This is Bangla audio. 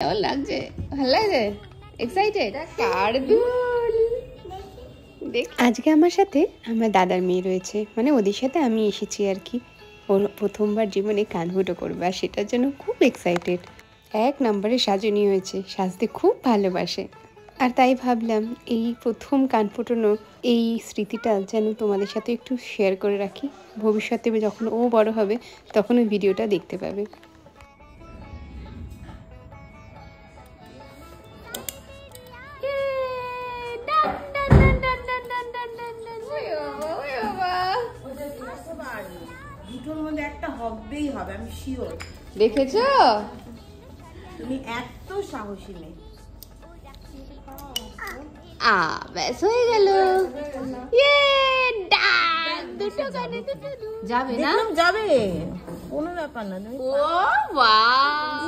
কেমন লাগছে? ভালো লাগছে? এক্সাইটেড? কার্দুল দেখ, আজকে আমার সাথে আমার দাদার মেয়ে রয়েছে, মানে ওদের সাথে আমি এসেছি আর কি। ওর প্রথমবার জীবনে কানফুটো করবে আর সেটার জন্য খুব এক্সাইটেড। এক নম্বরে সাজুনি হয়েছে, সাজতে খুব ভালোবাসে। আর তাই ভাবলাম এই প্রথম কান ফোটানো এই স্মৃতিটা যেন তোমাদের সাথে একটু শেয়ার করে রাখি। ভবিষ্যতে যখন ও বড় হবে তখন ওই ভিডিওটা দেখতে পাবে। দুটোর মধ্যে একটা হবেই হবে, আমি শিওর। দেখেছো, তুমি এত সাহসী নেই। ব্যাস হয়ে গেল। দুটো কানে দুটো যাবে না, যাবে, কোনো ব্যাপার না। ও বাহ।